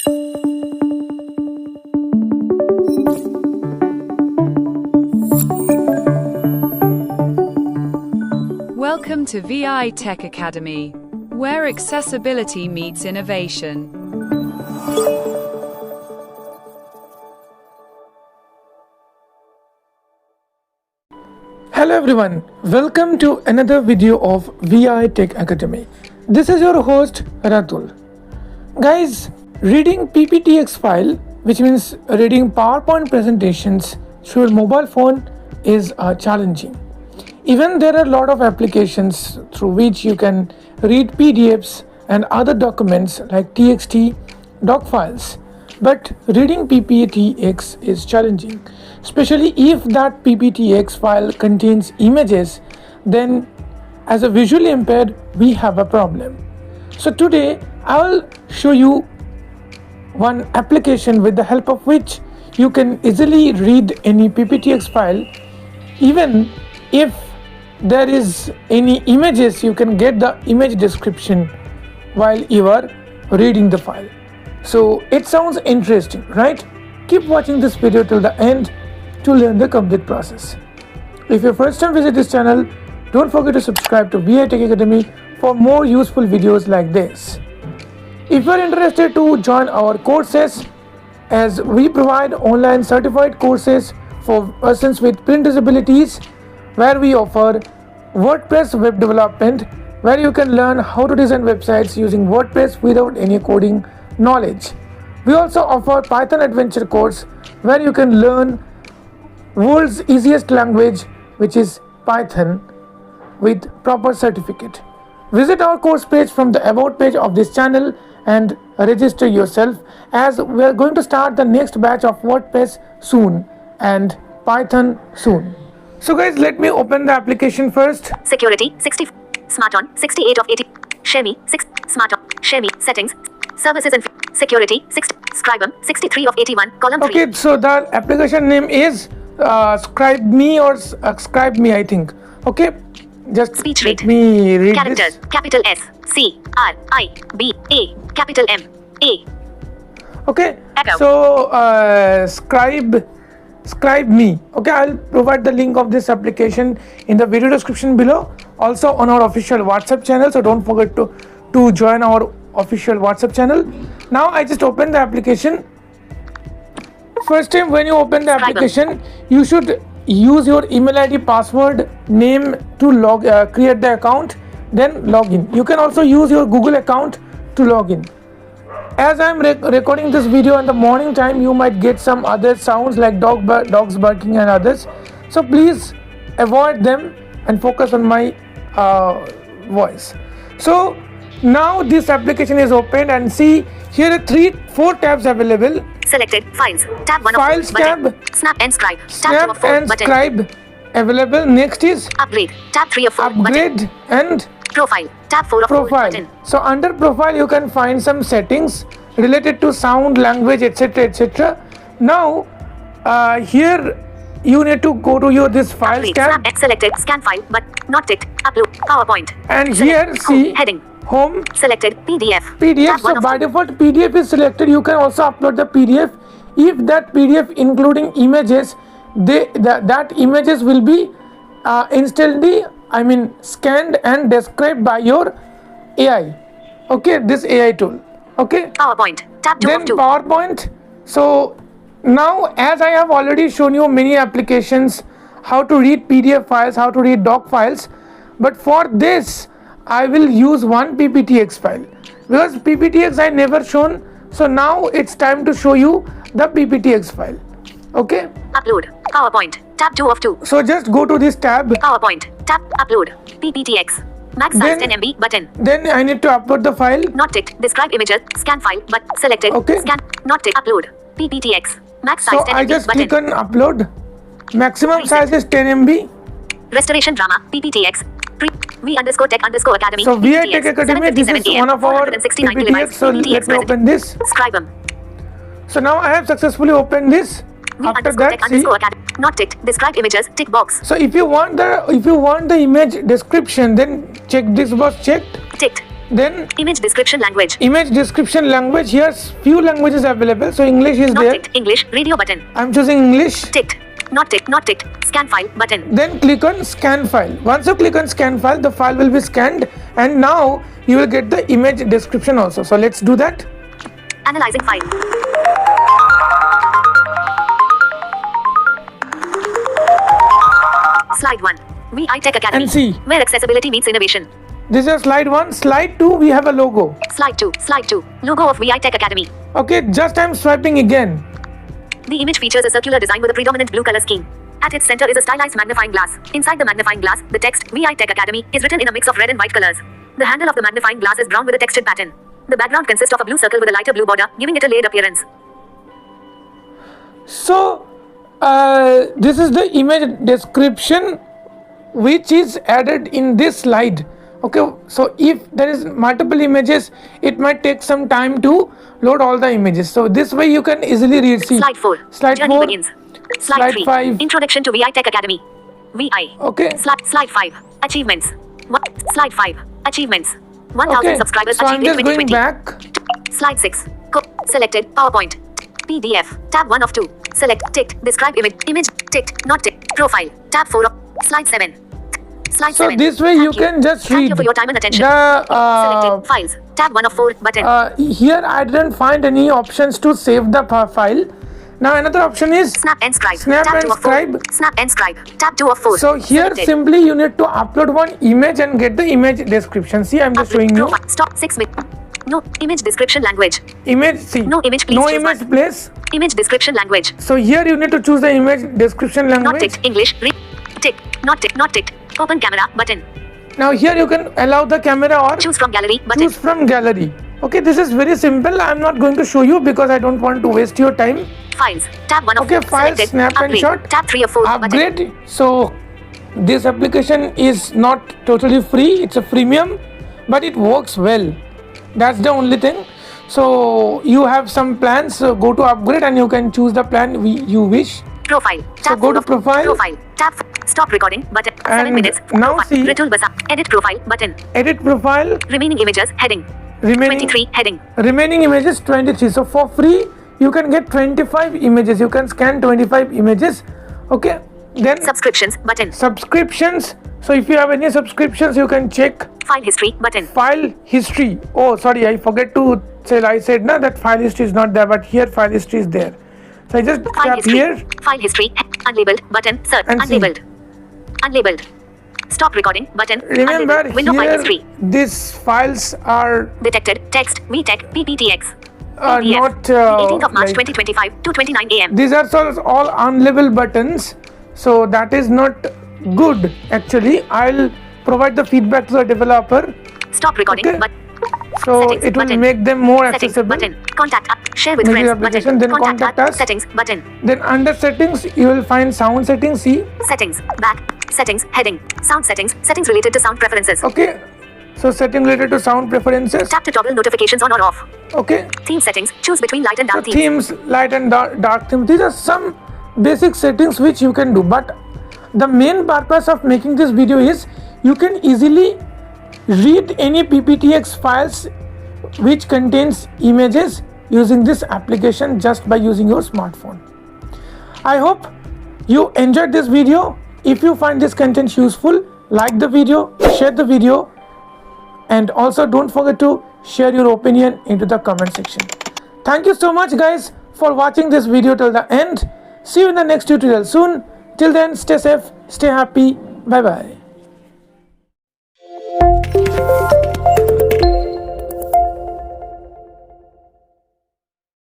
Welcome to V.I Tech Academy, where accessibility meets innovation. Hello everyone, welcome to another video of V.I Tech Academy. This is your host Ratul. Guys, reading PPTX file, which means reading PowerPoint presentations through your mobile phone, is challenging. Even there are a lot of applications through which you can read PDFs and other documents like TXT, doc files. But reading PPTX is challenging, especially if that PPTX file contains images. Then as a visually impaired, we have a problem. So today I will show you one application with the help of which you can easily read any PPTX file. Even if there is any images, you can get the image description while you are reading the file. So it sounds interesting, right? Keep watching this video till the end to learn the complete process. If you first time visit this channel, don't forget to subscribe to V.I Tech Academy for more useful videos like this. If you are interested to join our courses, as we provide online certified courses for persons with print disabilities, where we offer WordPress web development, where you can learn how to design websites using WordPress without any coding knowledge. We also offer Python adventure course, where you can learn world's easiest language, which is Python, with proper certificate. Visit our course page from the about page of this channel and register yourself, as we are going to start the next batch of WordPress soon and Python soon. So guys, let me open the application first. Security 60, Smart on 68 of 80, Shemi 6, Smart on Shemi settings, services and security 60, Scribum 63 of 81, column 3. Okay, so the application name is Scribe Me or Scribe Me, I think. Okay, just speech let rate. me read Characters, this. capital S, C, R, I, B, A, capital M, A. Okay, Echo. so Scribe Me. Okay, I'll provide the link of this application in the video description below, also on our official WhatsApp channel, so don't forget to join our official WhatsApp channel. Now I just opened the application. First time when you open the application, you should use your email ID, password, name to create the account, then log in. You can also use your Google account to log in. As I am recording this video in the morning time, you might get some other sounds like dogs barking and others. So please avoid them and focus on my voice. So now this application is opened, and see here are 4 tabs available. Selected files, tab 1 Files of 4 tab, button. Snap and scribe, tab 2 Snap of 4 and button. Scribe available. Next is Upgrade, tab 3 of 4 Upgrade button. and Profile, tab 4 of 4 Profile. button. So under Profile you can find some settings related to sound, language, etc, etc. Now here you need to go to your this Files Upgrade, tab, snap and selected scan file, but not ticked. Upload, PowerPoint. and Select here see home, heading. Home, Selected PDF. PDF. Tab 1 So of by 4. default PDF is selected. You can also upload the PDF. If that PDF including images, that images will be instantly, scanned and described by your AI. Okay, this AI tool. Okay. PowerPoint, tab 2 Then of 2. PowerPoint. So now, as I have already shown you many applications, how to read PDF files, how to read doc files, but for this I will use one PPTX file, because PPTX I never shown. So now it's time to show you the PPTX file. Okay. Upload, PowerPoint, tab 2 of 2. So just go to this tab. PowerPoint, tab, upload, PPTX. Max size 10 MB button. Then I need to upload the file. Not ticked. Describe images. Scan file, but selected. Okay. Scan. Not ticked. Upload. PPTX. Max size So 10 I MB just button. click on upload. Maximum Preset. size is 10 MB. Restoration drama. PPTX. V_Tech_Academy. So V.I Tech Academy, this is one of our PPTX. So let me open this. Scribum. So now I have successfully opened this. After that, see. Not ticked. Describe images. Tick box. So if you want the image description, then check this box checked. Ticked. Then Image description language. image description language. Here's few languages available. So English is Not there. ticked. English. Radio button. I'm choosing English. Ticked. Not ticked. Not ticked. Scan file button. Then click on scan file. Once you click on scan file, the file will be scanned, and now you will get the image description also. So let's do that. Analyzing file. Slide 1. V.I Tech Academy. And see. Where accessibility meets innovation. This is slide 1. Slide 2, we have a logo. Slide 2. Slide 2. Logo of V.I Tech Academy. Okay, just I'm swiping again. The image features a circular design with a predominant blue color scheme. At its center is a stylized magnifying glass. Inside the magnifying glass, the text V.I Tech Academy is written in a mix of red and white colors. The handle of the magnifying glass is brown with a textured pattern. The background consists of a blue circle with a lighter blue border, giving it a layered appearance. So, this is the image description which is added in this slide. Okay, so if there is multiple images, it might take some time to load all the images. So this way you can easily read. See, Slide 4. Slide Journey 4. begins. Slide 3. 5. Introduction to V.I Tech Academy. V.I. Okay. Slide 5. Achievements. Slide 5. Achievements. 1000 Okay. subscribers So I'm achieved in just going 2020. back. Slide 6. Selected. PowerPoint. PDF. Tab 1 of 2. Select. Ticked. Describe image. Image. Ticked. Not ticked. Profile. Tab 4 of. Slide 7. Slide So 7. this way Thank you can just Thank read you for your time and attention. the Selected. Files. Tab 1 of 4. Button. here I didn't find any options to save the file. Now another option is Snap and scribe. Snap Tab and 2 of 4. scribe. Snap and scribe. Tab 2 of 4. So here Selected. simply you need to upload one image and get the image description. See, I'm just showing you. Profile. Stop 6 minutes. No image description language. Image, see. No image, please No choose image, one. place. Image description language. So here you need to choose the image description Not language. ticked. English. Tick. Not ticked. Not ticked. Open camera button. Now here you can allow the camera or Choose from gallery button. choose from gallery. Okay, this is very simple. I'm not going to show you because I don't want to waste your time. Files. Tab 1 of Okay, 4. files, Selected. snap and Upgrade. shot. Tab 3 of 4. Button. Upgrade. So this application is not totally free. It's a freemium, but it works well. That's the only thing. So you have some plans. So go to upgrade and you can choose the plan you wish. Profile. So Tab go 4 to of profile. Profile. Tab. Stop recording button. 7 And minutes. now Profile. see. Return buzzer. Edit profile button. Edit profile. Remaining images heading. Remaining 23 heading. remaining images 23. So for free you can get 25 images. You can scan 25 images. Okay. Then Subscriptions button. subscriptions. So if you have any subscriptions, you can check File history button. file history. Oh, sorry, I forget to say. I said na that file history is not there, but here file history is there. So I just File tap history. here. File history. Unlabeled button. Search. And see. Unlabeled. Unlabeled. Stop recording button. Remember Unlabeled. Window file here history. these files are Detected. Text. V Tech. PPTX. not The 18th of March like, 2025 to 29 AM. these are all unlabeled buttons. So that is not good actually. I'll provide the feedback to the developer. Stop recording. Okay. But So Settings it will button. make them more settings accessible. button. Contact us. Share with Maybe friends application, button. then contact us. Settings button. Then under settings you will find sound settings. See, Settings. Back. Settings. Heading. Sound settings. Settings related to sound preferences. okay. So setting related to sound preferences. Tap to toggle notifications on or off. Okay. Theme settings. Choose between light and So dark themes. themes, light and dark theme. These are some basic settings which you can do. But the main purpose of making this video is you can easily read any PPTX files which contains images using this application just by using your smartphone. I hope you enjoyed this video. If you find this content useful, like the video, share the video, and also don't forget to share your opinion into the comment section. Thank you so much guys for watching this video till the end. See you in the next tutorial soon. Till then, stay safe, stay happy. Bye bye.